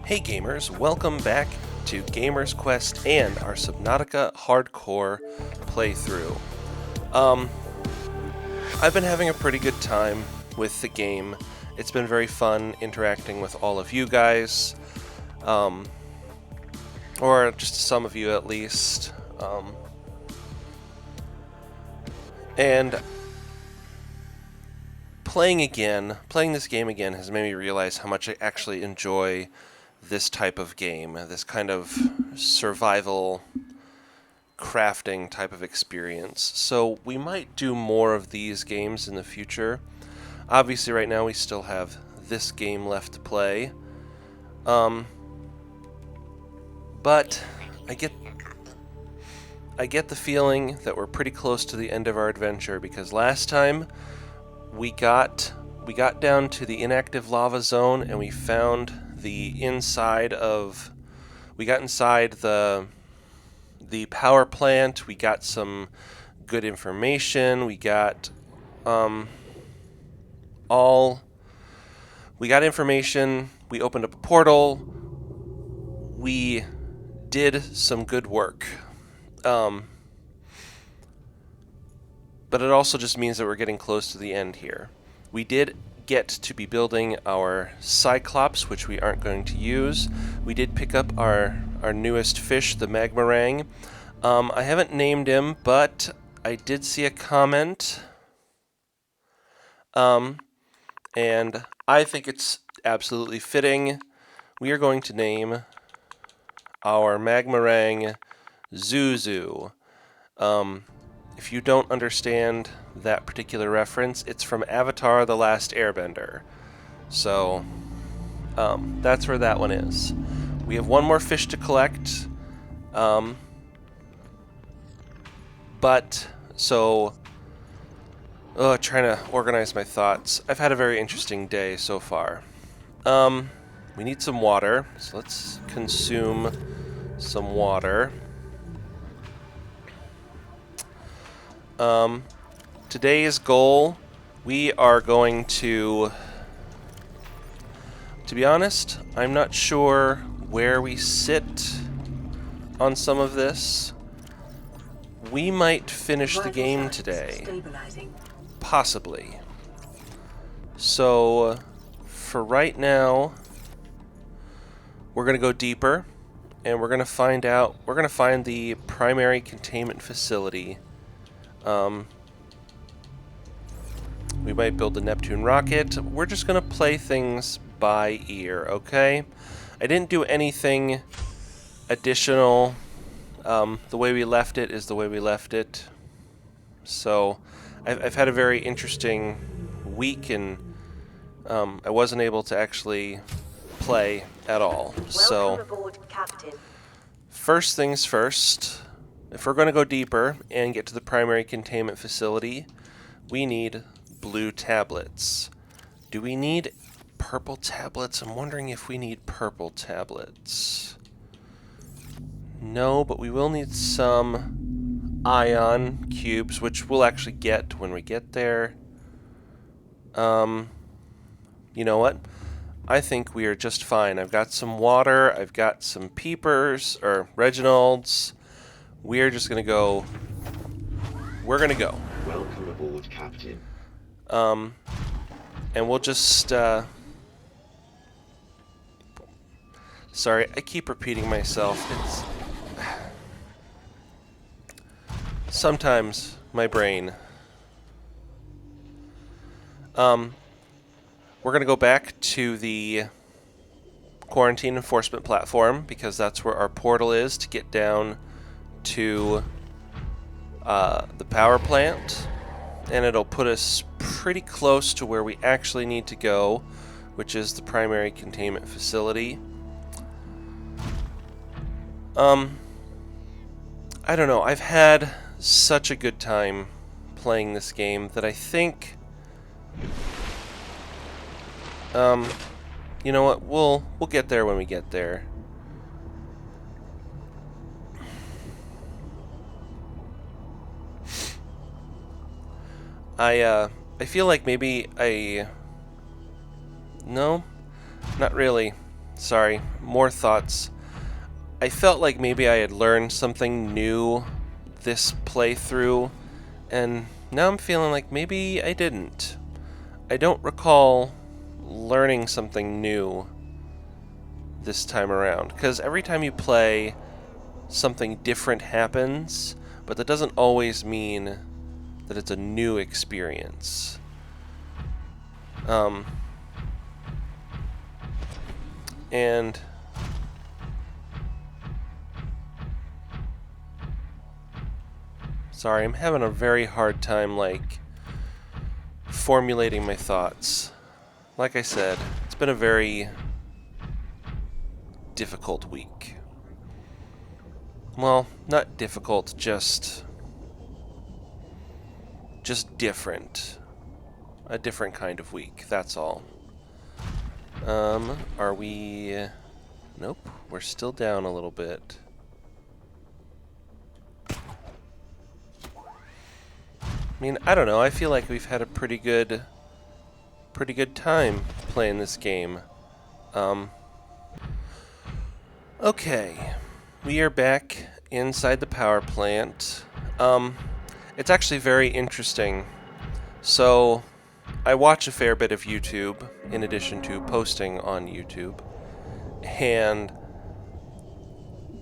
Hey gamers, welcome back to Gamers Quest and our Subnautica Hardcore playthrough. I've been having a pretty good time with the game. It's been very fun interacting with all of you guys, or just some of you at least. And playing this game again has made me realize how much I actually enjoy this type of game, this kind of survival crafting type of experience. So we might do more of these games in the future. Obviously right now we still have this game left to play. But I get the feeling that we're pretty close to the end of our adventure, because last time we got down to the inactive lava zone and we found the inside of... We got inside the power plant, we got some good information, we got information, we opened up a portal, we did some good work. But it also just means that we're getting close to the end here. We did get to be building our Cyclops, which we aren't going to use. We did pick up our newest fish, the Magmarang. I haven't named him, but I did see a comment. And I think it's absolutely fitting. We are going to name our Magmarang Zuzu. If you don't understand that particular reference, it's from Avatar: The Last Airbender. So, that's where that one is. We have one more fish to collect. Trying to organize my thoughts. I've had a very interesting day so far. We need some water, so let's consume some water. Today's goal, we are going to be honest, I'm not sure where we sit on some of this. We might finish the game today. Possibly. So, for right now, we're going to go deeper, and we're going to find the primary containment facility. We might build a Neptune rocket. We're just going to play things by ear, okay? I didn't do anything additional. The way we left it is the way we left it. So, I've had a very interesting week, and I wasn't able to actually play at all. So, first things first, if we're going to go deeper and get to the primary containment facility, we need blue tablets. Do we need purple tablets? I'm wondering if we need purple tablets. No, but we will need some ion cubes, which we'll actually get when we get there. You know what? I think we are just fine. I've got some water, I've got some peepers, or Reginalds. We're just gonna go. We're gonna go. Welcome aboard, Captain. And we'll just, sorry, I keep repeating myself. Sometimes my brain. We're gonna go back to the quarantine enforcement platform, because that's where our portal is to get down to the power plant, and it'll put us pretty close to where we actually need to go, which is the primary containment facility. I don't know, I've had such a good time playing this game that I think, you know what, we'll get there when we get there. I feel like maybe no, not really. sorry, more thoughts. I felt like maybe I had learned something new this playthrough, and now I'm feeling like maybe I didn't. I don't recall learning something new this time around, because every time you play, something different happens, but that doesn't always mean that it's a new experience. And sorry, I'm having a very hard time, like, formulating my thoughts. Like I said, it's been a very difficult week. Well, not difficult, just different. A different kind of week, that's all. Are we... Nope, we're still down a little bit. I mean, I don't know, I feel like we've had a pretty good time playing this game. Okay, we are back inside the power plant. It's actually very interesting. So, I watch a fair bit of YouTube, in addition to posting on YouTube. And,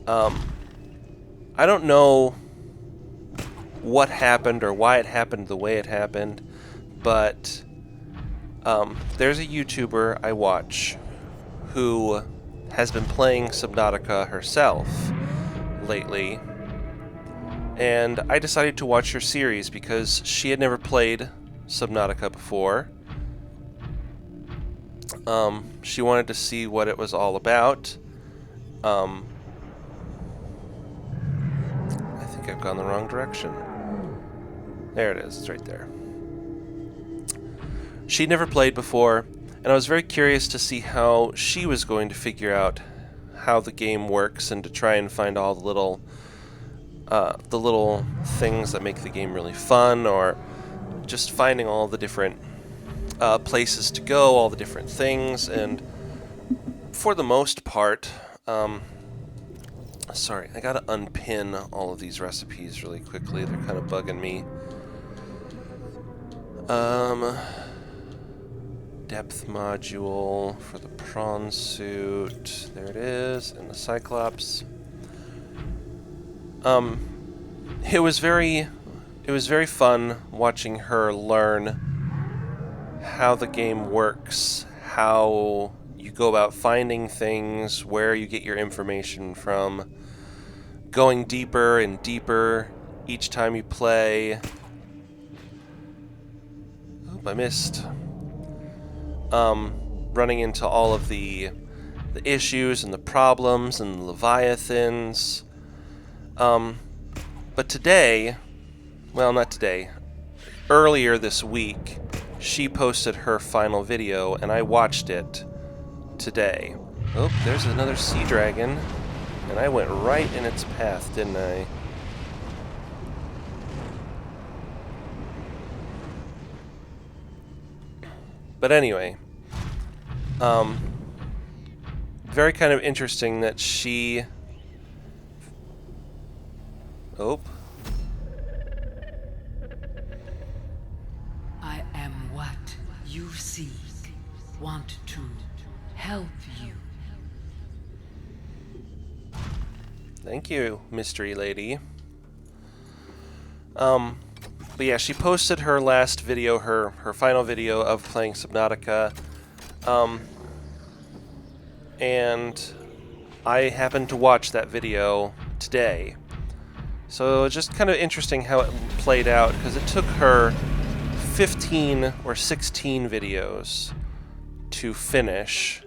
I don't know what happened or why it happened the way it happened, but there's a YouTuber I watch who has been playing Subnautica herself lately, and I decided to watch her series because she had never played Subnautica before. She wanted to see what it was all about. I think I've gone the wrong direction. There it is, it's right there. She'd never played before, and I was very curious to see how she was going to figure out how the game works and to try and find all the little things that make the game really fun, or just finding all the different places to go, all the different things. And for the most part, sorry, I gotta unpin all of these recipes really quickly. They're kind of bugging me. Depth module for the prawn suit. There it is, and the Cyclops. It was very fun watching her learn how the game works, how you go about finding things, where you get your information from, going deeper and deeper each time you play. Oop, I missed. Running into all of the issues and the problems and the Leviathans. But today, well, not today, earlier this week, she posted her final video, and I watched it today. Oh, there's another sea dragon, and I went right in its path, didn't I? But anyway, very kind of interesting that she... Oh. I am what you seek. Want to help you. Thank you, mystery lady. But yeah, she posted her last video, her final video of playing Subnautica. And I happened to watch that video today. So it's just kind of interesting how it played out, because it took her 15 or 16 videos to finish.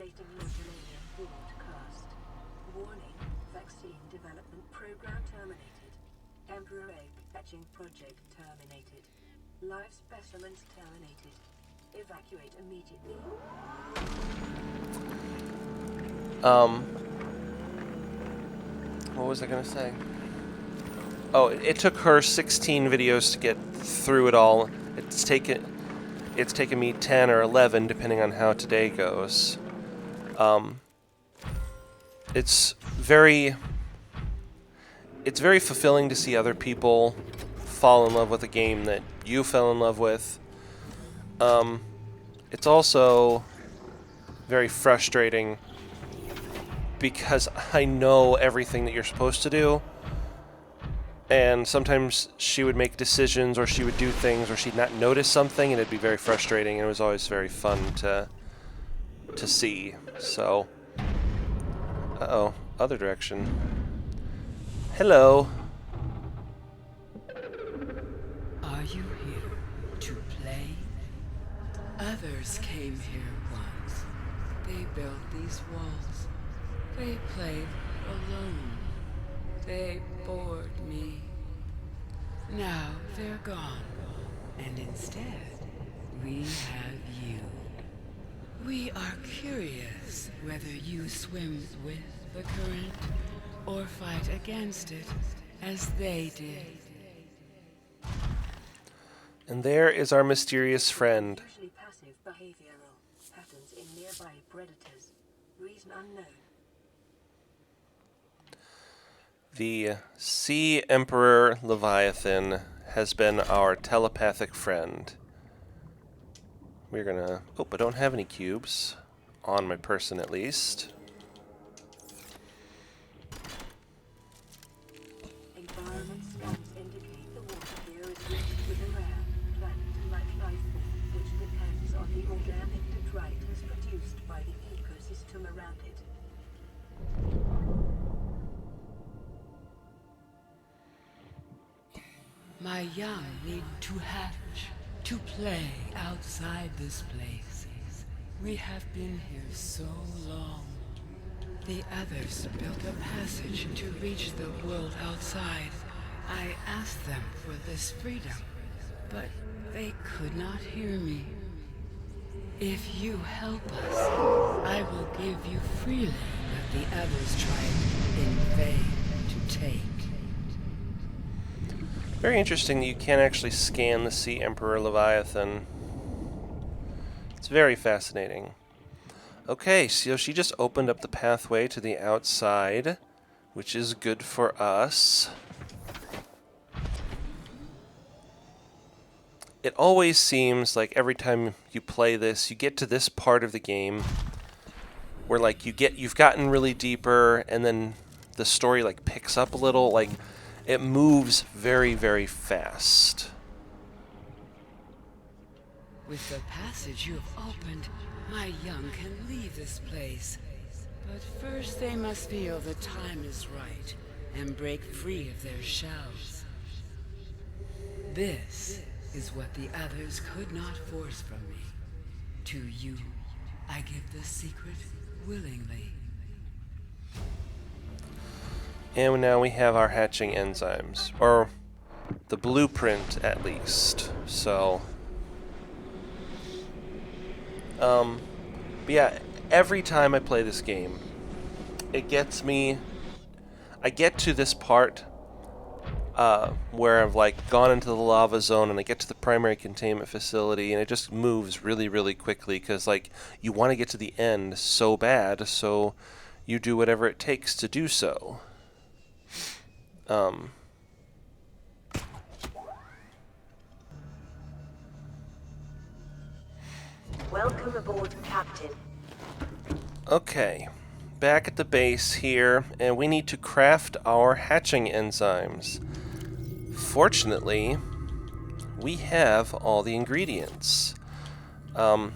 Warning, vaccine development program terminated. Emperor egg hatching project terminated. Live specimens terminated. Evacuate immediately. What was I gonna say? Oh, it took her 16 videos to get through it all. It's taken me 10 or 11, depending on how today goes. it's very fulfilling to see other people fall in love with a game that you fell in love with. It's also very frustrating because I know everything that you're supposed to do, and sometimes she would make decisions or she would do things or she'd not notice something, and it'd be very frustrating, and it was always very fun to see. So, uh-oh, other direction. Hello. Are you here to play? Others came here once. They built these walls. They played alone. They bored me. Now they're gone. And instead, we have you. We are curious whether you swim with the current or fight against it as they did. And there is our mysterious friend. Usually passive behavioral patterns in nearby predators. Reason unknown. The Sea Emperor Leviathan has been our telepathic friend. We're gonna... Oh, I don't have any cubes. On my person, at least. Environment scans indicate the water here is rich with a rare plant-like life form, which depends on the organic detritus produced by the ecosystem around it. My young need to hatch, to play outside this place. We have been here so long. The others built a passage to reach the world outside. I asked them for this freedom, but they could not hear me. If you help us, I will give you freely what the others tried in vain to take. Very interesting that you can't actually scan the Sea Emperor Leviathan. It's very fascinating. Okay, so she just opened up the pathway to the outside, which is good for us. It always seems like every time you play this, you get to this part of the game where like you've gotten really deeper, and then the story like picks up a little, like it moves very, very fast. With the passage you have opened, my young can leave this place. But first they must feel the time is right and break free of their shells. This is what the others could not force from me. To you, I give the secret willingly. And now we have our hatching enzymes, or the blueprint at least. So, but yeah, every time I play this game, it gets me. I get to this part where I've like gone into the lava zone, and I get to the primary containment facility, and it just moves really, really quickly because like you want to get to the end so bad, so you do whatever it takes to do so. Welcome aboard, Captain. Okay, back at the base here, and we need to craft our hatching enzymes. Fortunately, we have all the ingredients. As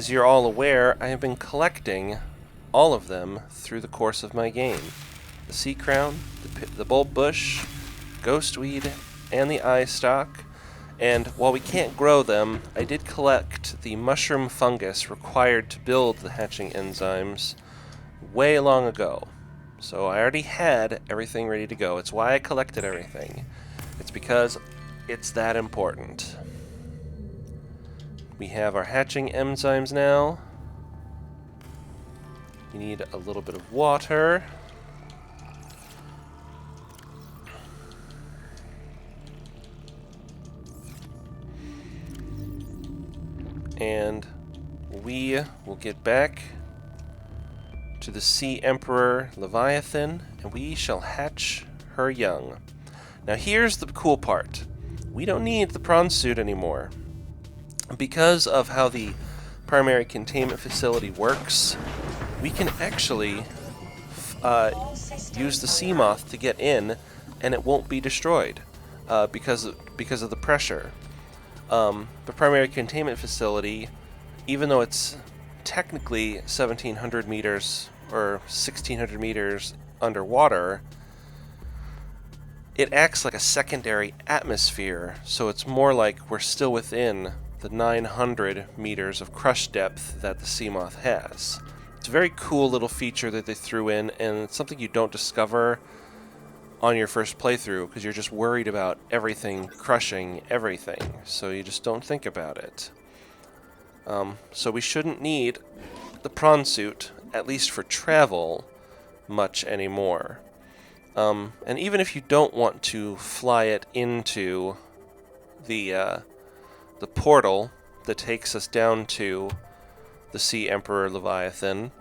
you're all aware, I have been collecting all of them through the course of my game. The sea crown, the bulb bush, ghostweed, and the eye stalk. And while we can't grow them, I did collect the mushroom fungus required to build the hatching enzymes way long ago. So I already had everything ready to go. It's why I collected everything. It's because it's that important. We have our hatching enzymes now. We need a little bit of water. And we will get back to the Sea Emperor Leviathan, and we shall hatch her young. Now here's the cool part. We don't need the prawn suit anymore. Because of how the primary containment facility works, we can actually use the sea moth to get in, and it won't be destroyed because of the pressure. The primary containment facility, even though it's technically 1,700 meters or 1,600 meters underwater, it acts like a secondary atmosphere, so it's more like we're still within the 900 meters of crush depth that the Seamoth has. It's a very cool little feature that they threw in, and it's something you don't discover on your first playthrough because you're just worried about everything crushing everything, so you just don't think about it. So we shouldn't need the prawn suit, at least for travel, much anymore. And even if you don't want to fly it into the portal that takes us down to the Sea Emperor Leviathan,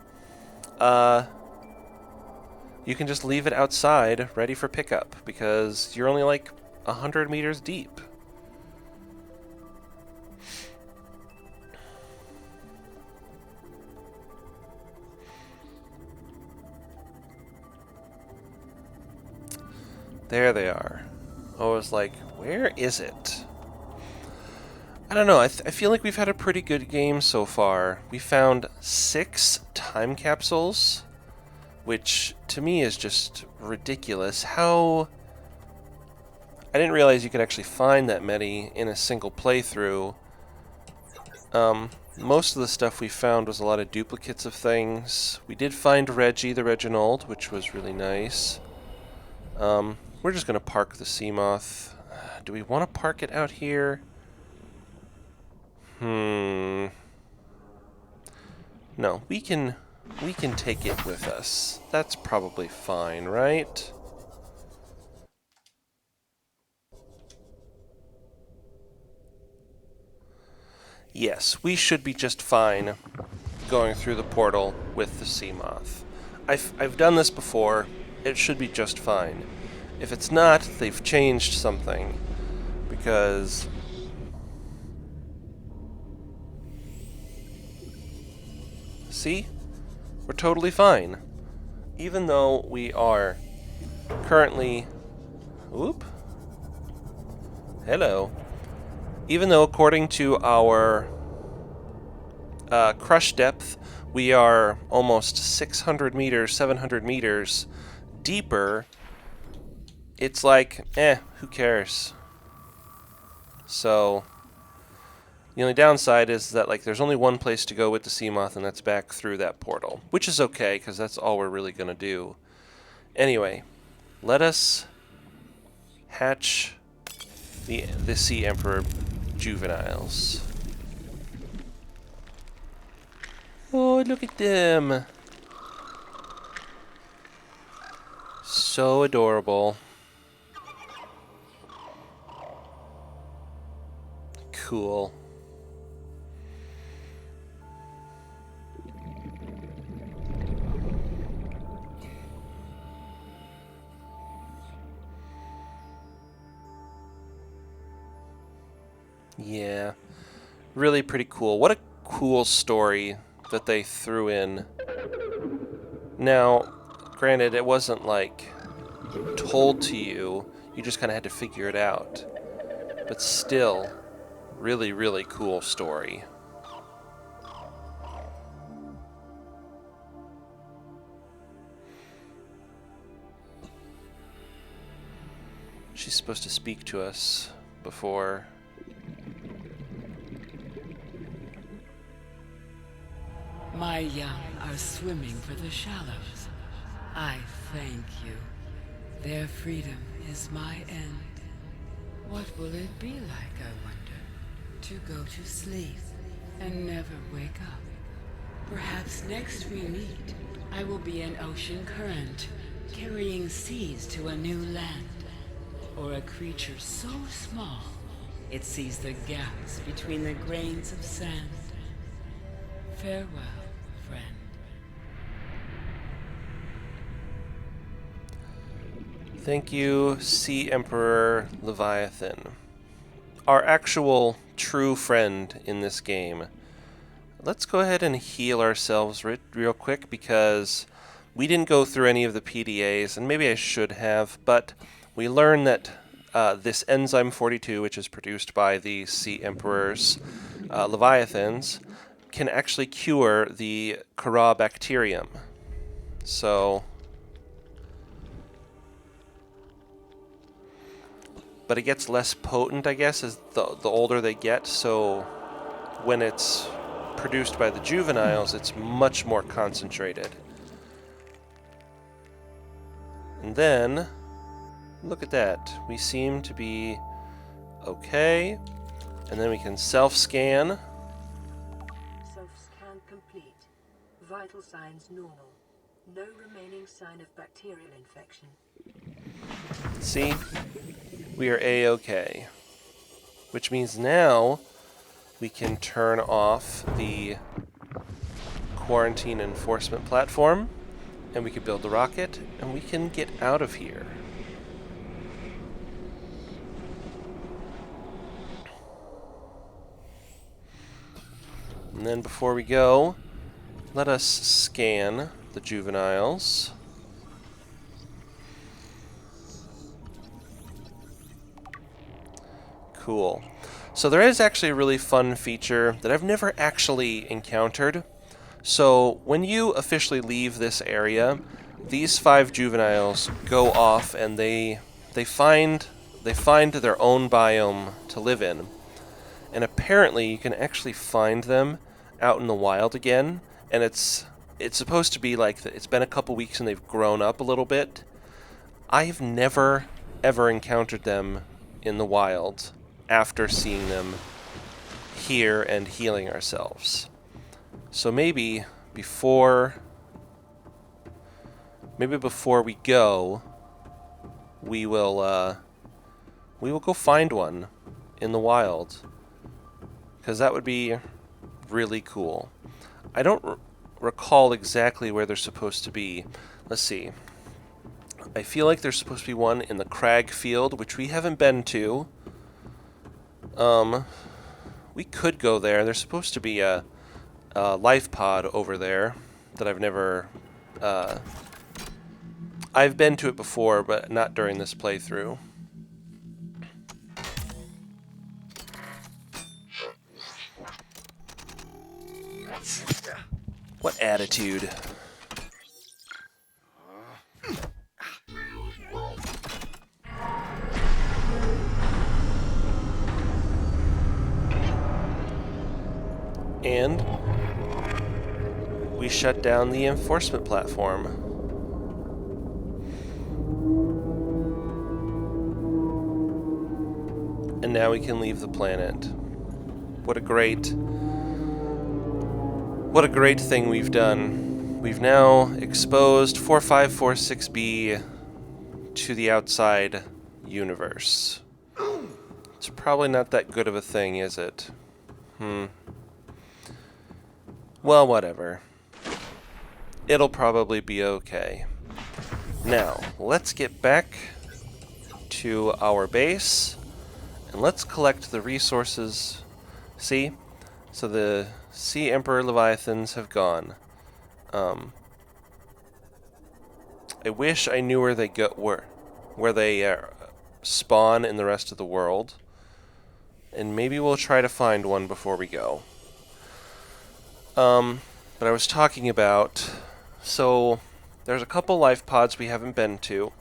you can just leave it outside, ready for pickup, because you're only like 100 meters deep. There they are. I was like, where is it? I don't know, I feel like we've had a pretty good game so far. We found 6 time capsules, which to me is just ridiculous. How... I didn't realize you could actually find that many in a single playthrough. Most of the stuff we found was a lot of duplicates of things. We did find Reggie the Reginald, which was really nice. We're just going to park the Seamoth. Do we want to park it out here? No, we can take it with us. That's probably fine, right? Yes, we should be just fine going through the portal with the Seamoth. I've done this before. It should be just fine. If it's not, they've changed something, because see? We're totally fine. Even though we are currently... Oop. Hello. Even though, according to our crush depth, we are almost 600 meters, 700 meters deeper, it's like, who cares? So, the only downside is that, like, there's only one place to go with the Seamoth, and that's back through that portal. Which is okay, because that's all we're really going to do. Anyway, let us hatch the Sea Emperor juveniles. Oh, look at them! So adorable. Cool. Yeah, really pretty cool. What a cool story that they threw in. Now, granted, it wasn't like told to you, you just kind of had to figure it out. But still, really, really cool story. She's supposed to speak to us before. My young are swimming for the shallows. I thank you. Their freedom is my end. What will it be like, I wonder, to go to sleep and never wake up? Perhaps next we meet, I will be an ocean current, carrying seas to a new land. Or a creature so small, it sees the gaps between the grains of sand. Farewell, friend. Thank you, Sea Emperor Leviathan. Our actual true friend in this game. Let's go ahead and heal ourselves real quick because we didn't go through any of the PDAs, and maybe I should have, but we learned that this enzyme 42, which is produced by the Sea Emperor's Leviathans, can actually cure the Corabacterium. So, but it gets less potent, I guess, as the older they get, so when it's produced by the juveniles, it's much more concentrated. And then, look at that. We seem to be okay. And then we can self-scan. Self-scan complete. Vital signs normal. No remaining sign of bacterial infection. See? We are A-okay. Which means now we can turn off the quarantine enforcement platform, and we can build the rocket, and we can get out of here. And then before we go, let us scan the juveniles. Cool. So there is actually a really fun feature that I've never actually encountered. So when you officially leave this area, these 5 juveniles go off and they find their own biome to live in. And apparently you can actually find them out in the wild again, and it's supposed to be like it's been a couple weeks and they've grown up a little bit. I've never ever encountered them in the wild after seeing them here and healing ourselves. So maybe before we go, we will go find one in the wild, because that would be really cool. I don't recall exactly where they're supposed to be. Let's see. I feel like there's supposed to be one in the crag field, which we haven't been to. We could go there. There's supposed to be a life pod over there that I've never... I've been to it before, but not during this playthrough. What attitude? And we shut down the enforcement platform. And now we can leave the planet. What a great thing we've done. We've now exposed 4546B to the outside universe. It's probably not that good of a thing, is it? Well, whatever. It'll probably be okay. Now, let's get back to our base, and let's collect the resources. See? So the Sea Emperor Leviathans have gone. I wish I knew where they go, where they spawn in the rest of the world. And maybe we'll try to find one before we go. But I was talking about... So, there's a couple life pods we haven't been to.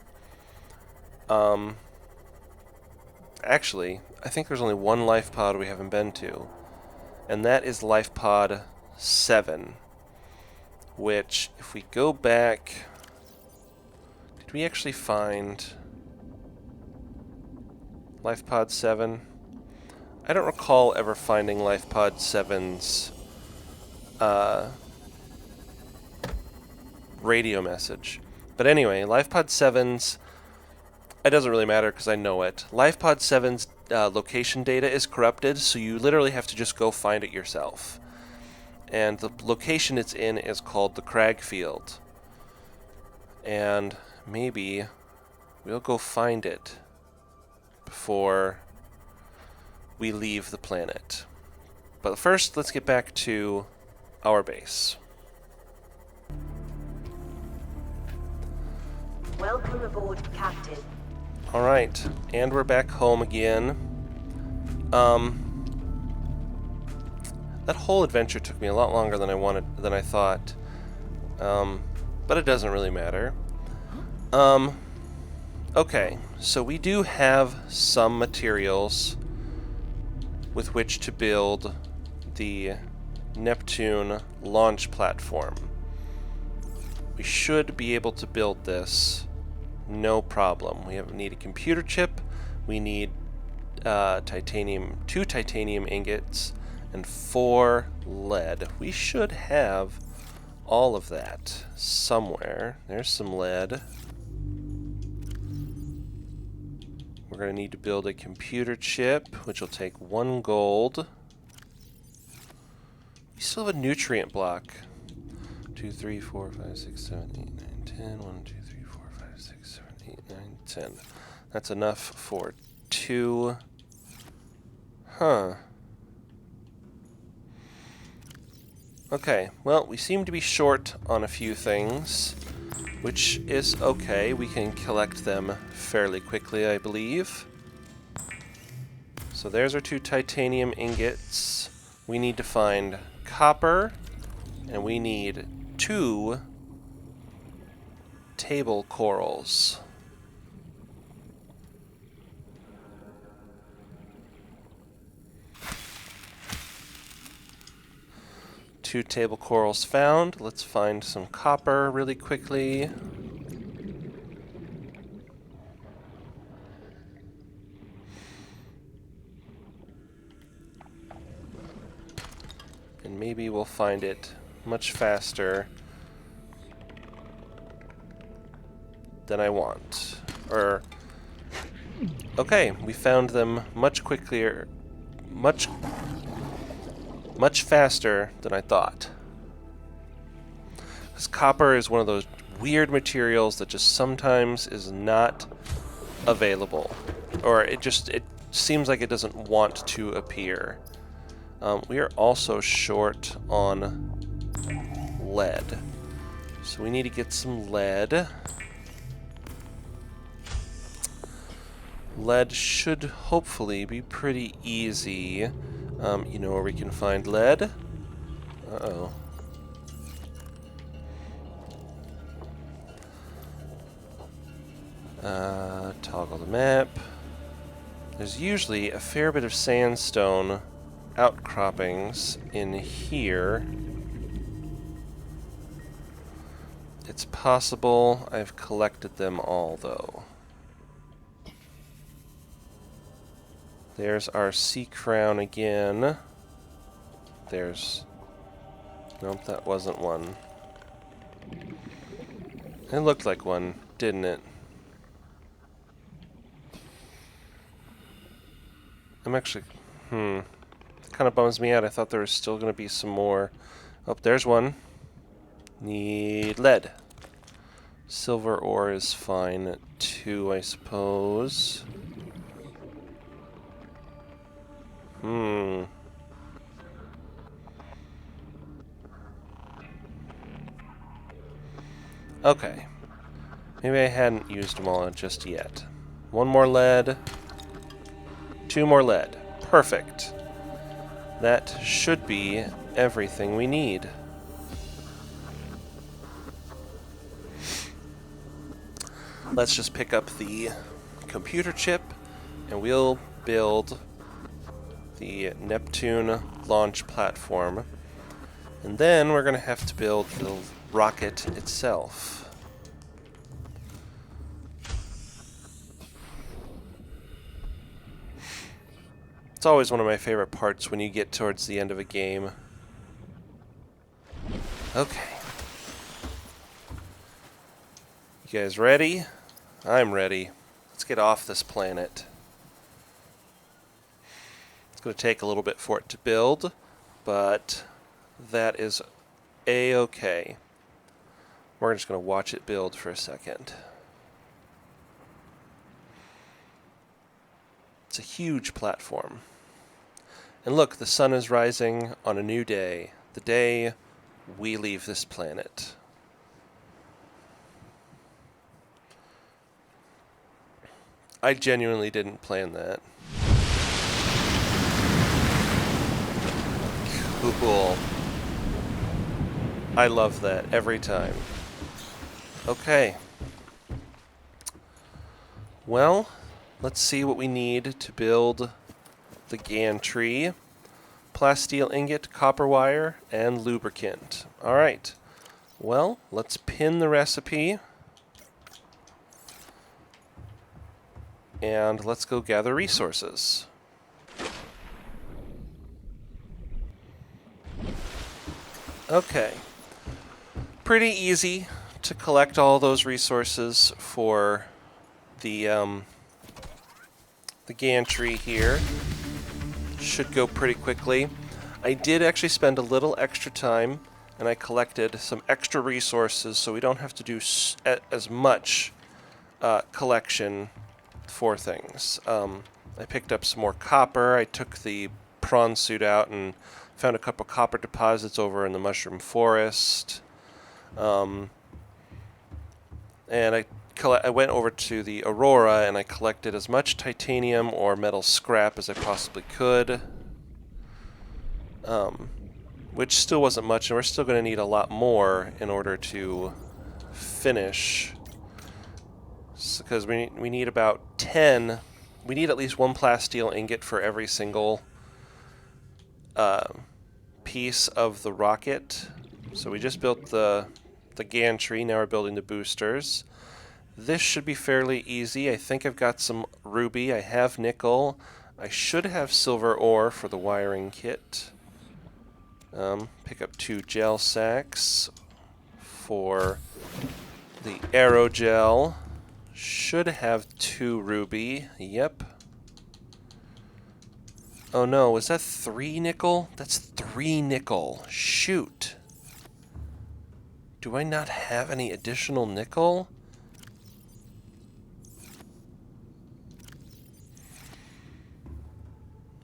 Actually, I think there's only one life pod we haven't been to. And that is life pod 7. Which, if we go back... Did we actually find... Life pod 7? I don't recall ever finding Life Pod 7's radio message. But anyway, Life Pod 7's... It doesn't really matter because I know it. Life Pod 7's location data is corrupted, so you literally have to just go find it yourself. And the location it's in is called the Crag Field. And maybe we'll go find it before we leave the planet. But first, let's get back to our base. Welcome aboard, Captain. Alright, and we're back home again. That whole adventure took me a lot longer than I thought. But it doesn't really matter. Okay, so we do have some materials with which to build the Neptune launch platform. We should be able to build this no problem. We need a computer chip, we need two titanium ingots, and 4 lead. We should have all of that somewhere. There's some lead. We're going to need to build a computer chip, which will take 1 gold. We still have a nutrient block. 2, 3, 4, 5, 6, 7, 8, 9, 10. 1, 2, 3, 4, 5, 6, 7, 8, 9, 10. That's enough for 2. Huh. Okay, well, we seem to be short on a few things, which is okay. We can collect them fairly quickly, I believe. So there's our 2 titanium ingots. We need to find copper, and we need 2 table corals. Two table corals found. Let's find some copper really quickly. And maybe we'll find it much faster than I want. Okay, we found them much quicker, much faster than I thought. Because copper is one of those weird materials that just sometimes is not available. Or it seems like it doesn't want to appear. We are also short on lead. So we need to get some lead. Lead should hopefully be pretty easy. You know where we can find lead? Uh-oh. Toggle the map. There's usually a fair bit of sandstone outcroppings in here. It's possible I've collected them all, though. There's our sea crown again. Nope, that wasn't one. It looked like one, didn't it? I'm actually... It kind of bums me out. I thought there was still going to be some more. Oh, there's one. Need lead. Silver ore is fine, too, I suppose. Okay. Maybe I hadn't used them all just yet. 1 more lead. 2 more lead. Perfect. That should be everything we need. Let's just pick up the computer chip and we'll build the Neptune launch platform. And then we're going to have to build the rocket itself. It's always one of my favorite parts when you get towards the end of a game. Okay. You guys ready? I'm ready. Let's get off this planet. It's going to take a little bit for it to build, but that is a-okay. We're just going to watch it build for a second. It's a huge platform. And look, the sun is rising on a new day. The day we leave this planet. I genuinely didn't plan that. Cool. I love that every time. Okay. Well, let's see what we need to build the gantry. Plasteel ingot, copper wire, and lubricant. Alright. Well, let's pin the recipe. And let's go gather resources. Okay. Pretty easy to collect all those resources for the gantry here. Should go pretty quickly. I did actually spend a little extra time, and I collected some extra resources so we don't have to do as much collection for things. I picked up some more copper. I took the prawn suit out and found a couple copper deposits over in the mushroom forest. And I went over to the Aurora and I collected as much titanium or metal scrap as I possibly could. Which still wasn't much, and we're still going to need a lot more in order to finish. Because we need about 10. We need at least one plasteel ingot for every single piece of the rocket. So we just built the gantry. Now we're building the boosters. This should be fairly easy. I think I've got some ruby. I have nickel. I should have silver ore for the wiring kit. Pick up 2 gel sacks for the aerogel. Should have 2 ruby. Yep. Oh no, was that 3 nickel? That's 3 nickel. Shoot. Do I not have any additional nickel?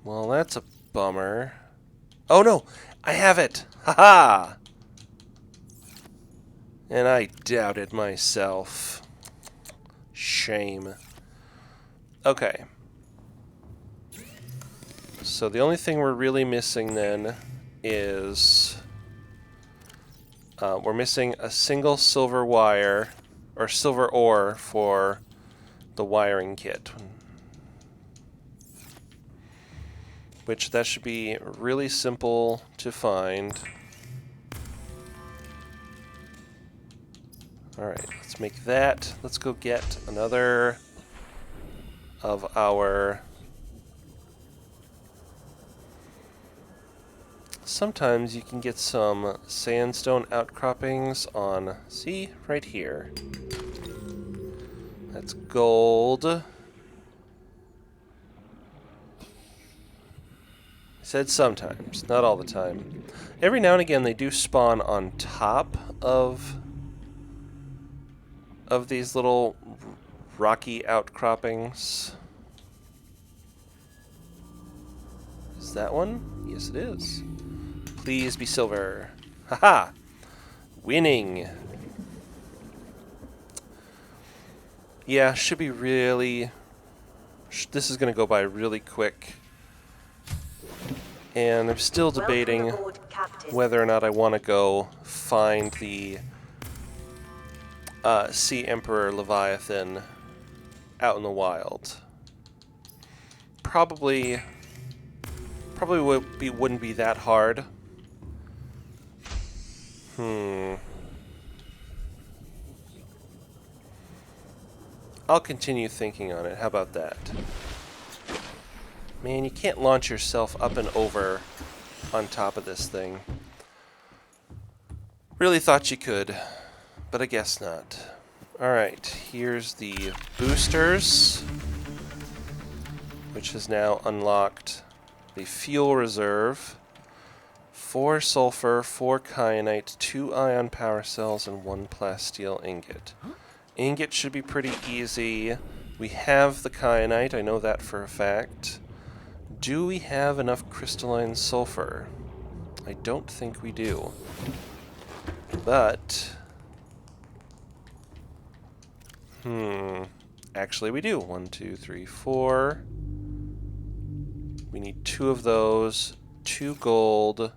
Well, that's a bummer. Oh no! I have it! Haha! And I doubted myself. Shame. Okay. So the only thing we're really missing then is... we're missing a single silver wire, or silver ore for the wiring kit. Which that should be really simple to find. Alright, let's make that. Let's go get another of our... Sometimes you can get some sandstone outcroppings on... See? Right here. That's gold. I said sometimes, not all the time. Every now and again they do spawn on top of these little rocky outcroppings. Is that one? Yes, it is. Please be silver. Haha! Winning! Yeah, should be really... This is going to go by really quick. And I'm still debating whether or not I want to go find the Sea Emperor Leviathan out in the wild. Probably wouldn't be that hard. I'll continue thinking on it. How about that? Man, you can't launch yourself up and over on top of this thing. Really thought you could, but I guess not. Alright, here's the boosters, which has now unlocked the fuel reserve. 4 sulfur, 4 kyanite, 2 ion power cells, and 1 plasteel ingot. Ingot should be pretty easy. We have the kyanite, I know that for a fact. Do we have enough crystalline sulfur? I don't think we do. But... actually we do. 1, 2, 3, 4. We need 2 of those. 2 gold.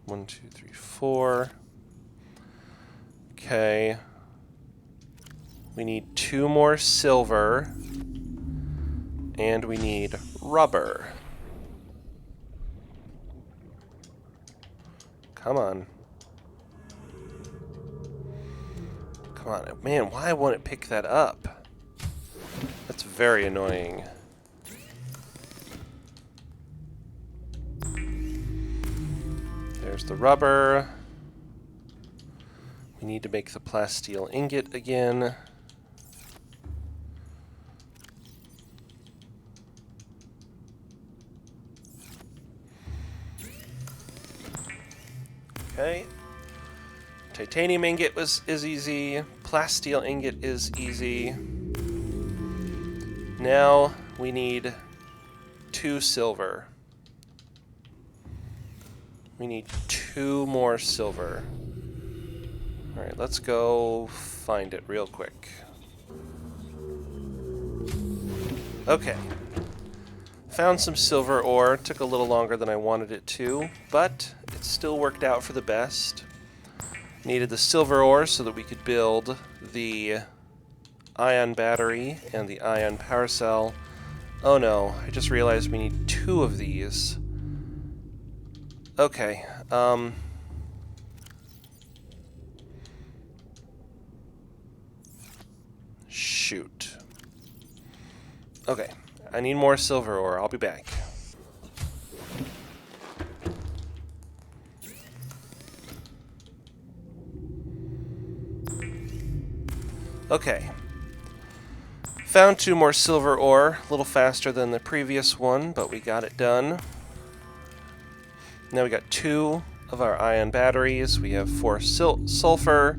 1, 2, 3, 4. Okay. We need 2 more silver. And we need rubber. Come on. Come on. Man, why won't it pick that up? That's very annoying. There's the rubber. We need to make the plasteel ingot again. Okay. Titanium ingot is easy. Plasteel ingot is easy. Now we need 2 silver. We need 2 more silver. Alright, let's go find it real quick. Okay. Found some silver ore. Took a little longer than I wanted it to, but it still worked out for the best. Needed the silver ore so that we could build the ion battery and the ion power cell. Oh no, I just realized we need 2 of these. Okay, shoot. Okay, I need more silver ore. I'll be back. Okay. Found 2 more silver ore. A little faster than the previous one, but we got it done. Now we got 2 of our ion batteries. We have 4 sulfur,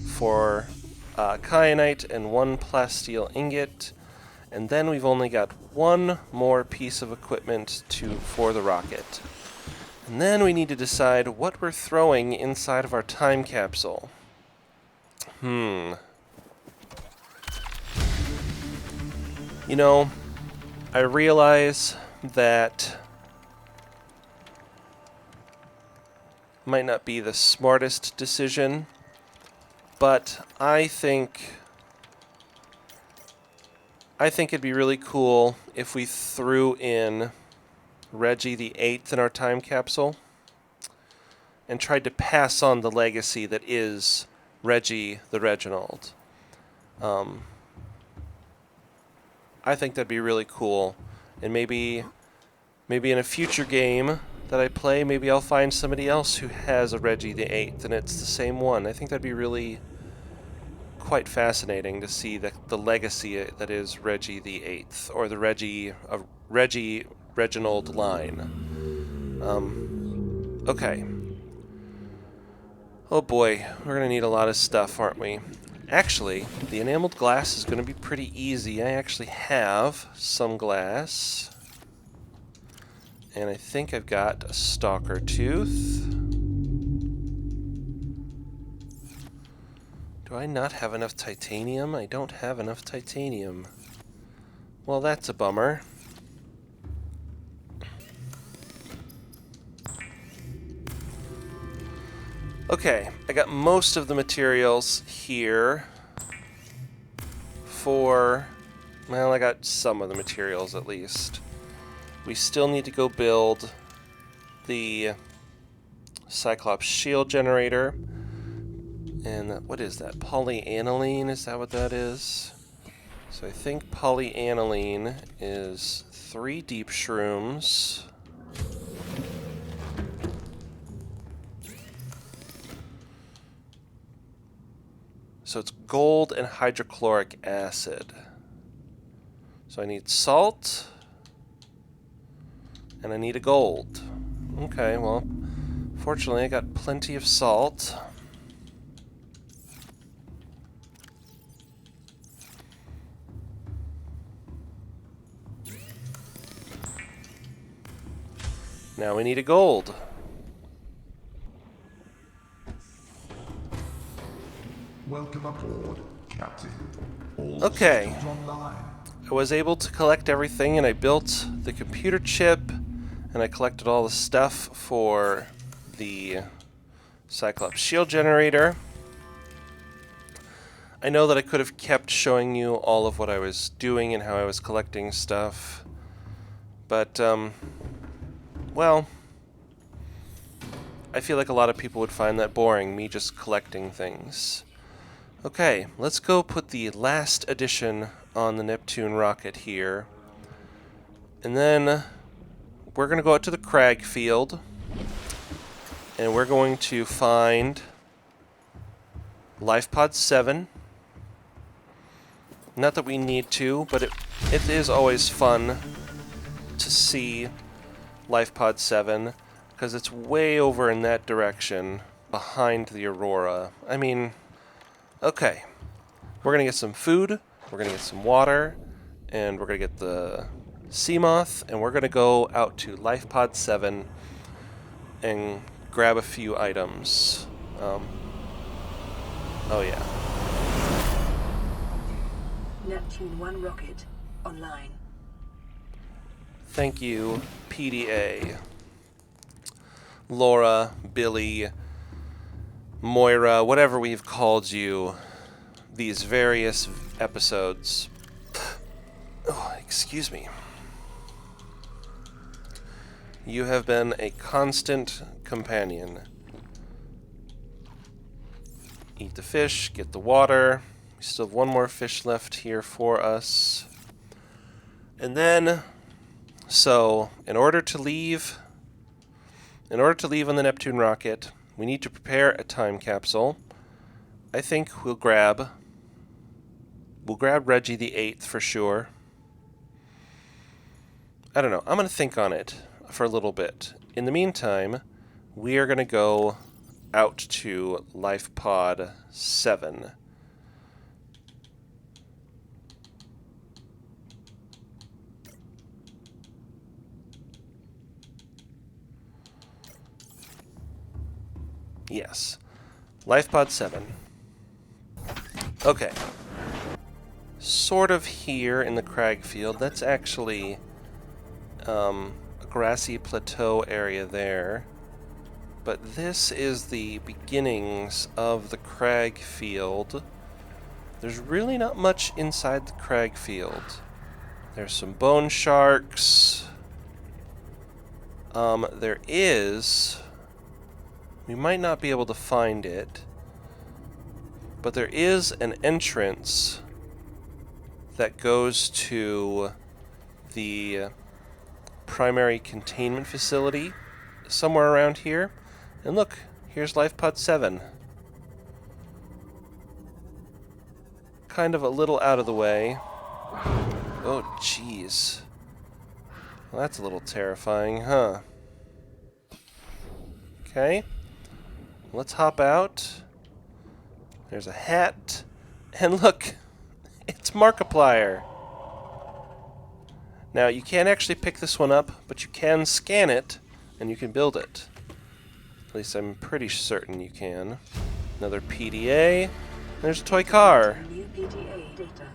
4 kyanite, and 1 plasteel ingot. And then we've only got 1 more piece of equipment for the rocket. And then we need to decide what we're throwing inside of our time capsule. You know, I realize that might not be the smartest decision, but I think it'd be really cool if we threw in Reggie the 8th in our time capsule and tried to pass on the legacy that is Reggie the Reginald. I think that'd be really cool, and maybe in a future game that I play, maybe I'll find somebody else who has a Reggie the 8th and it's the same one. I think that'd be really quite fascinating to see the legacy that is Reggie the 8th, or the Reggie Reginald line. Okay. Oh boy, we're gonna need a lot of stuff, aren't we? Actually, the enameled glass is going to be pretty easy. I actually have some glass. And I think I've got a stalker tooth. Do I not have enough titanium? I don't have enough titanium. Well, that's a bummer. Okay, I got most of the materials here for... well, I got some of the materials at least. We still need to go build the Cyclops shield generator. And what is that? Polyaniline? Is that what that is? So I think polyaniline is 3 deep shrooms. So it's gold and hydrochloric acid. So I need salt, and I need a gold. Okay, well, fortunately I got plenty of salt. Now we need a gold. Welcome aboard, Captain. All Okay. systems online. I was able to collect everything, and I built the computer chip, and I collected all the stuff for the Cyclops shield generator. I know that I could have kept showing you all of what I was doing and how I was collecting stuff, but, well, I feel like a lot of people would find that boring, me just collecting things. Okay, let's go put the last addition on the Neptune rocket here. And then we're going to go out to the Crag field. And we're going to find LifePod 7. Not that we need to, but it is always fun to see LifePod 7, because it's way over in that direction, behind the Aurora. I mean, okay. We're going to get some food, we're going to get some water, and we're going to get the Seamoth, and we're going to go out to LifePod 7 and grab a few items. Oh yeah. Neptune 1 rocket online. Thank you, PDA. Laura, Billy, Moira, whatever we've called you these various episodes. Oh, excuse me. You have been a constant companion. Eat the fish, get the water. We still have one more fish left here for us. And then, so, in order to leave on the Neptune rocket, we need to prepare a time capsule. I think we'll grab Reggie the 8th for sure. I don't know. I'm going to think on it for a little bit. In the meantime, we are going to go out to LifePod 7. Yes. LifePod 7. Okay. Sort of here in the Crag field. That's actually a grassy plateau area there. But this is the beginnings of the Crag field. There's really not much inside the Crag field. There's some bone sharks. There is... We might not be able to find it, but there is an entrance that goes to the primary containment facility somewhere around here. And look, here's LifePod 7. Kind of a little out of the way. Oh, jeez. Well, that's a little terrifying, huh? Okay. Let's hop out. There's a hat. And look, it's Markiplier. Now, you can't actually pick this one up, but you can scan it, and you can build it. At least I'm pretty certain you can. Another PDA. There's a toy car. New PDA data.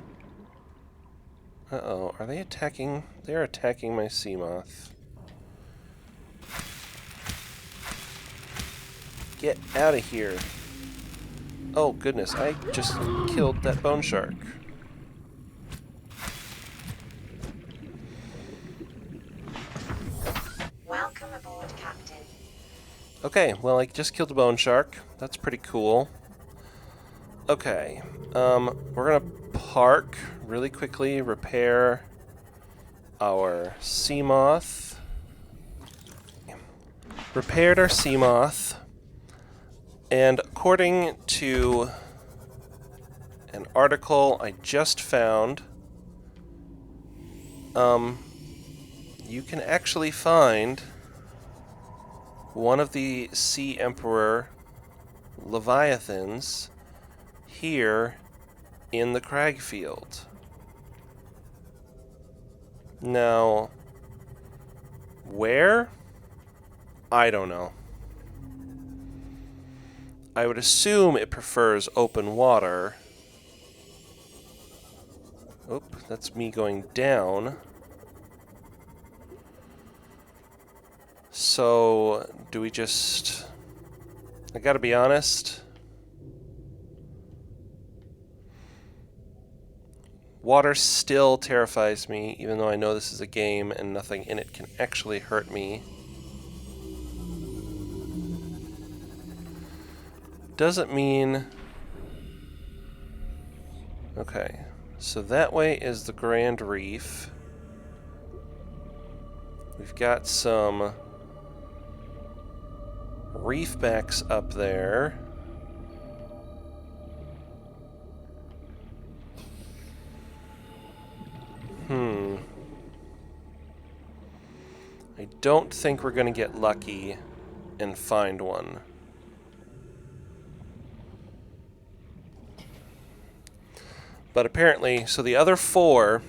Uh-oh, are they attacking? They're attacking my Seamoth. Get out of here. Oh, goodness, I just killed that bone shark. Welcome aboard, Captain. Okay, well, I just killed a bone shark. That's pretty cool. Okay, we're gonna park really quickly, repair our Seamoth. Repaired our Seamoth, and according to an article I just found, you can actually find one of the Sea Emperor Leviathans here in the Crag field. Now, where? I don't know. I would assume it prefers open water. Oop, that's me going down. So, do we just... I gotta be honest. Water still terrifies me, even though I know this is a game and nothing in it can actually hurt me. Doesn't mean... Okay, so that way is the Grand Reef. We've got some reefbacks up there. I don't think we're going to get lucky and find one. But apparently, so the other 4,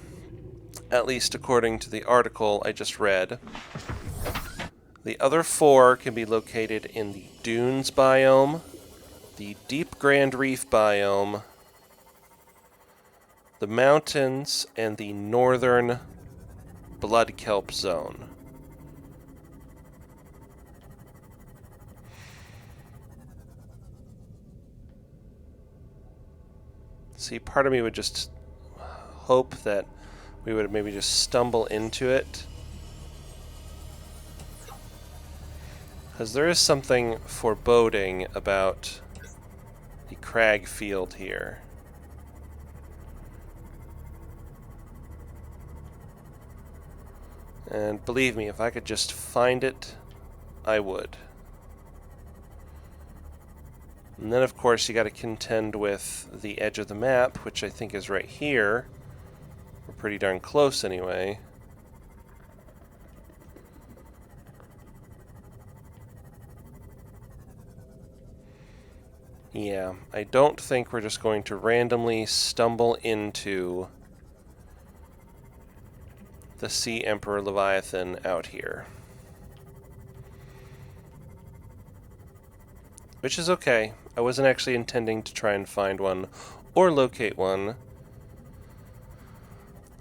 at least according to the article I just read, the other 4 can be located in the Dunes biome, the Deep Grand Reef biome, the mountains, and the northern Blood Kelp zone. See, part of me would just hope that we would maybe just stumble into it. Because there is something foreboding about the crag field here. And believe me, if I could just find it, I would. And then, of course, you got to contend with the edge of the map, which I think is right here. We're pretty darn close, anyway. Yeah, I don't think we're just going to randomly stumble into the Sea Emperor Leviathan out here. Which is okay. I wasn't actually intending to try and find one or locate one.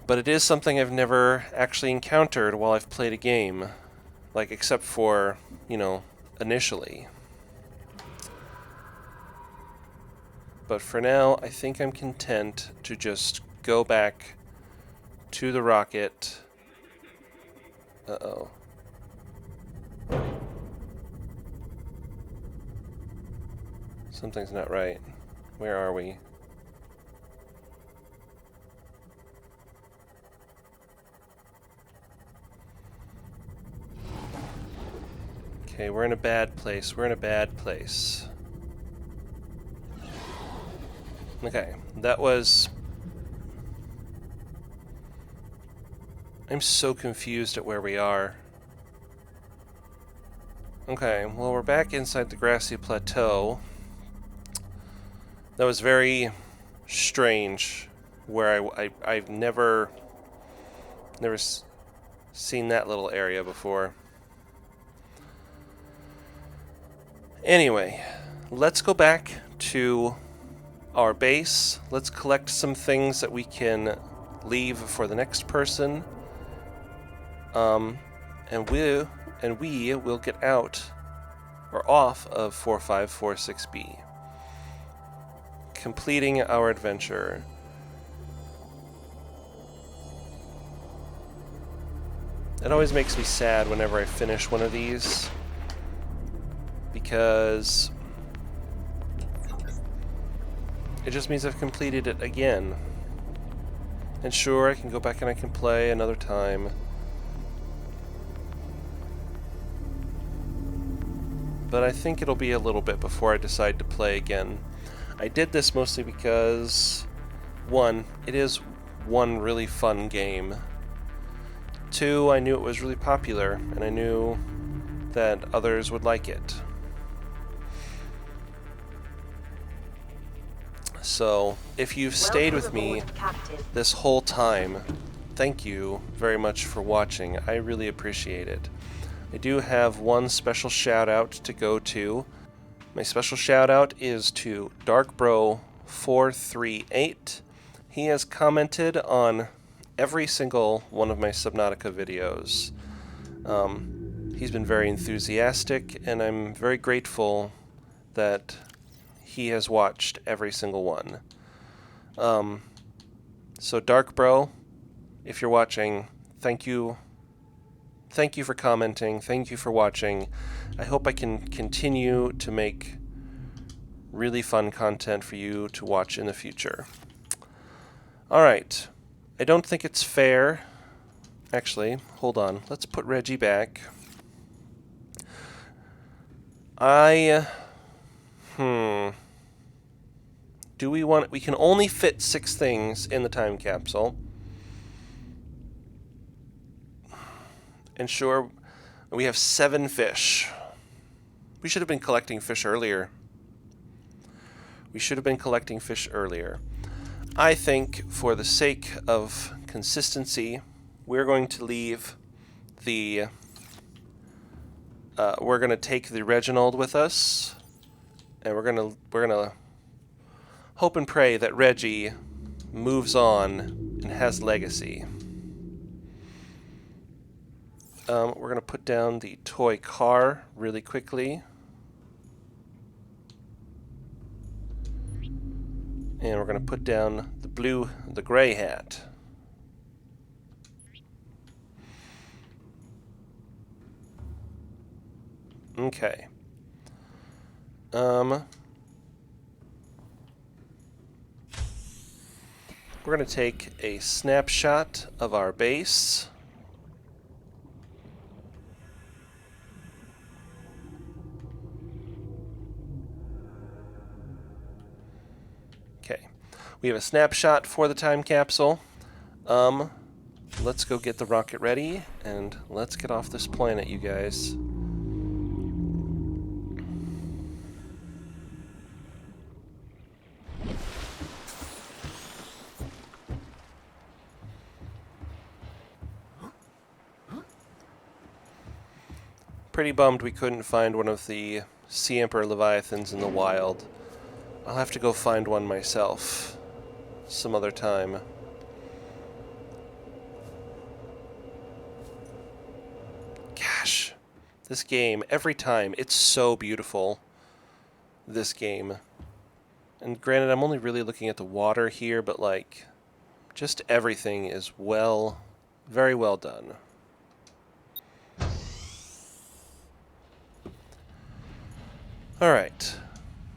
But it is something I've never actually encountered while I've played a game. Like, except for, you know, initially. But for now, I think I'm content to just go back to the rocket. Uh-oh. Something's not right. Where are we? Okay, we're in a bad place. We're in a bad place. Okay, that was... I'm so confused at where we are. Okay, well, we're back inside the grassy plateau. That was very strange, where I've never seen that little area before. Anyway, let's go back to our base. Let's collect some things that we can leave for the next person. And we will get out or off of 4546B. Completing our adventure. It always makes me sad whenever I finish one of these, because it just means I've completed it again. And sure, I can go back and I can play another time. But I think it'll be a little bit before I decide to play again. I did this mostly because, 1, it is one really fun game. 2, I knew it was really popular, and I knew that others would like it. So, if you've stayed with me this whole time, thank you very much for watching. I really appreciate it. I do have one special shout out to go to. My special shout out is to DarkBro438. He has commented on every single one of my Subnautica videos. He's been very enthusiastic, and I'm very grateful that he has watched every single one. So DarkBro, if you're watching, thank you. Thank you for commenting. Thank you for watching. I hope I can continue to make really fun content for you to watch in the future. Alright. I don't think it's fair. Actually, hold on. Let's put Reggie back. Do we want... We can only fit 6 things in the time capsule. And sure, we have 7 fish. We should have been collecting fish earlier. I think, for the sake of consistency, we're going to leave the... we're going to take the Reginald with us. And we're gonna hope and pray that Reggie moves on and has legacy. We're going to put down the toy car really quickly. And we're going to put down the gray hat. Okay. We're going to take a snapshot of our base. Okay. We have a snapshot for the time capsule. Let's go get the rocket ready, and let's get off this planet, you guys. Pretty bummed we couldn't find one of the Sea Emperor Leviathans in the wild. I'll have to go find one myself some other time. Gosh, this game, every time, it's so beautiful, this game. And granted, I'm only really looking at the water here, but like, just everything is very well done. Alright,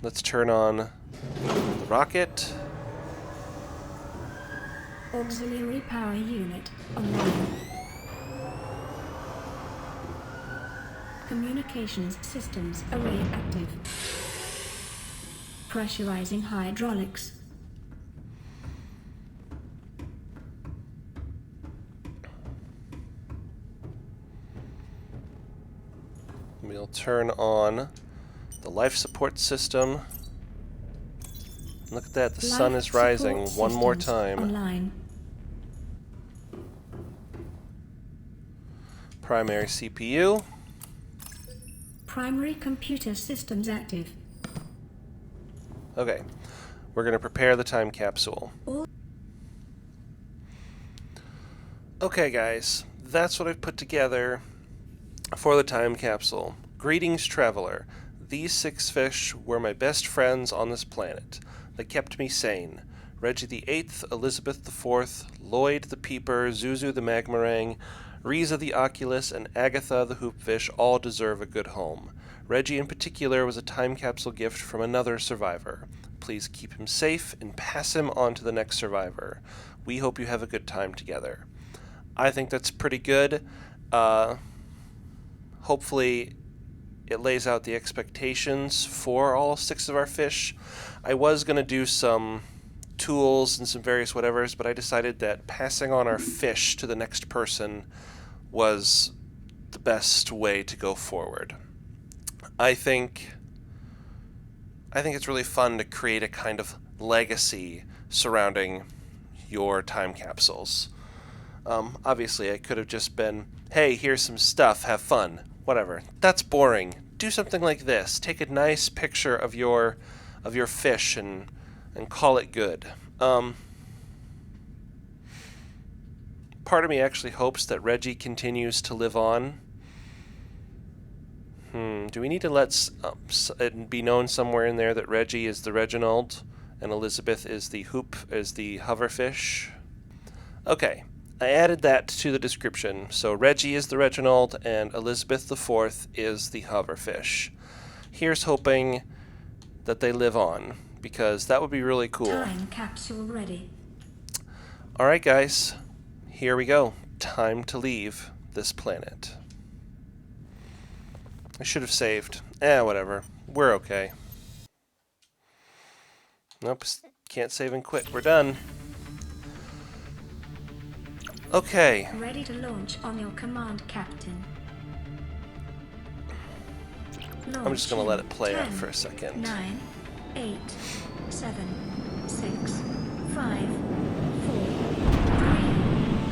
let's turn on the rocket. Auxiliary power unit online. Communications systems array active. Pressurizing hydraulics. We'll turn on the life support system. Look at that, the sun is rising one more time. Online. Primary CPU. Primary computer systems active. Okay, we're going to prepare the time capsule. Okay guys, that's what I've put together for the time capsule. Greetings, traveler. These 6 fish were my best friends on this planet. They kept me sane. Reggie the 8th, Elizabeth the 4th, Lloyd the Peeper, Zuzu the Magmarang, Riza the Oculus, and Agatha the Hoopfish all deserve a good home. Reggie in particular was a time capsule gift from another survivor. Please keep him safe and pass him on to the next survivor. We hope you have a good time together. I think that's pretty good. Hopefully it lays out the expectations for all 6 of our fish. I was going to do some tools and some various whatevers, but I decided that passing on our fish to the next person was the best way to go forward. I think it's really fun to create a kind of legacy surrounding your time capsules. Obviously, I could have just been, hey, here's some stuff, have fun. whatever. That's boring. Do something like this. Take a nice picture of your fish and call it good. Part of me actually hopes that Reggie continues to live on. Do we need to let it be known somewhere in there that Reggie is the Reginald and Elizabeth is the hoverfish? Okay, I added that to the description. So Reggie is the Reginald and Elizabeth the Fourth is the hoverfish. Here's hoping that they live on, because that would be really cool. Time capsule ready. Alright guys, here we go. Time to leave this planet. I should have saved. Whatever. We're okay. Nope, can't save and quit. We're done. Okay. Ready to launch on your command, Captain. I'm just going to let it play 10, out for a second. 9, 8, 7, 6, 5, 4,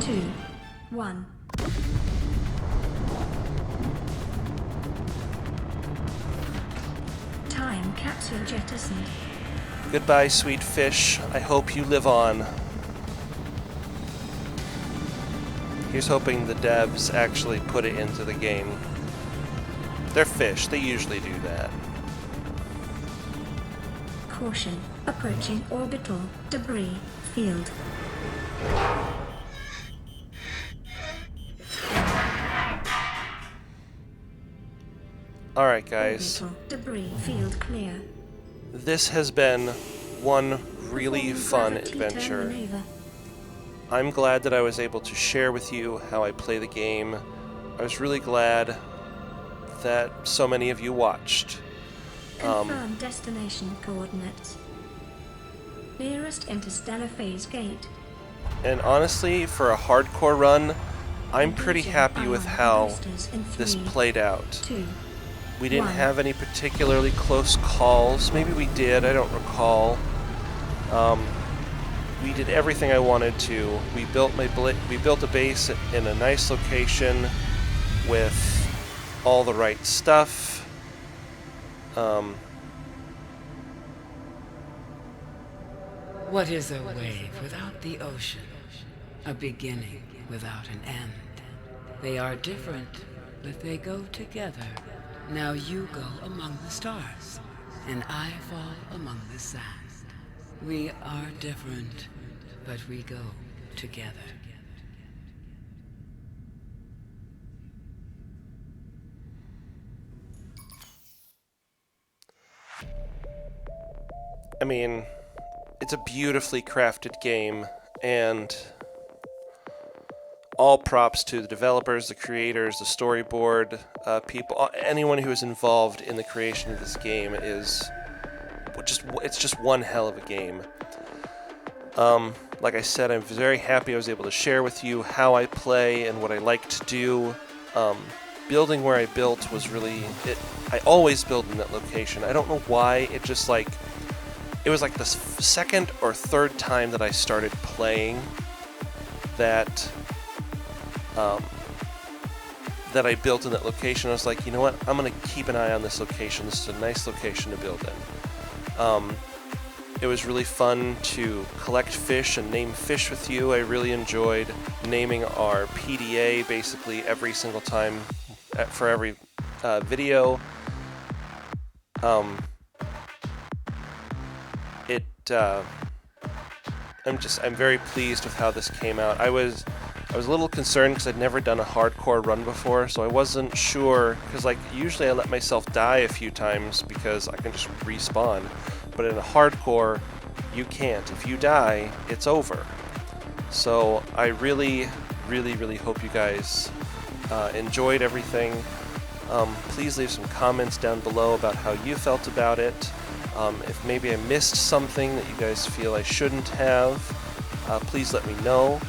3, 2, 1. Time capsule jettisoned. Goodbye, sweet fish. I hope you live on. Here's hoping the devs actually put it into the game. They're fish. They usually do that. Caution. Approaching orbital debris field. Alright, guys. Orbital debris field clear. This has been one really Performing fun gravity adventure. turn maneuver. I'm glad that I was able to share with you how I play the game. I was really glad that so many of you watched. Confirm destination coordinates. Nearest interstellar phase gate. And honestly, for a hardcore run, I'm pretty happy with how this played out. 2. We didn't 1. have any particularly close calls. Maybe we did, I don't recall. We did everything I wanted to. We built a base in a nice location with all the right stuff. What is a wave without the ocean? A beginning without an end. They are different, but they go together. Now you go among the stars, and I fall among the sand. We are different, but we go together. I mean, it's a beautifully crafted game, and all props to the developers, the creators, the storyboard people, anyone who is involved in the creation of this game it's just one hell of a game. Like I said, I'm very happy I was able to share with you how I play and what I like to do. Building where I built was really... I always build in that location. I don't know why, it was like the second or third time that I started playing that I built in that location. I was like, you know what, I'm going to keep an eye on this location. This is a nice location to build in. It was really fun to collect fish and name fish with you. I really enjoyed naming our PDA basically every single time for every video. I'm very pleased with how this came out. I was a little concerned because I'd never done a hardcore run before, so I wasn't sure, because like usually I let myself die a few times because I can just respawn, but in a hardcore you can't. If you die, it's over. So I really hope you guys enjoyed everything. Please leave some comments down below about how you felt about it. If maybe I missed something that you guys feel I shouldn't have, please let me know.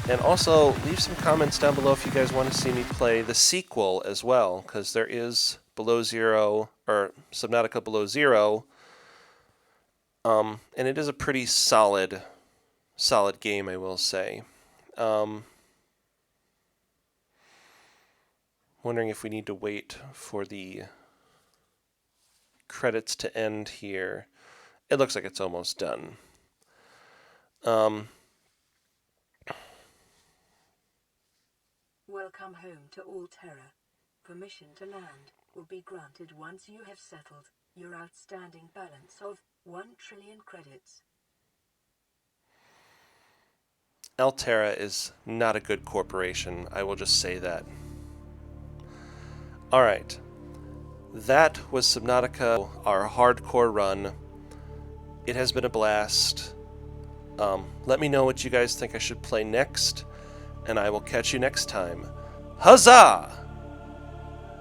And also, leave some comments down below if you guys want to see me play the sequel as well, because there is Below Zero, or Subnautica Below Zero, and it is a pretty solid game, I will say. Wondering if we need to wait for the credits to end here. It looks like it's almost done. Welcome home to all Terra. Permission to land will be granted once you have settled your outstanding balance of 1 trillion credits. Alterra is not a good corporation. I will just say that. Alright. That was Subnautica, our hardcore run. It has been a blast. Let me know what you guys think I should play next, and I will catch you next time. Huzzah!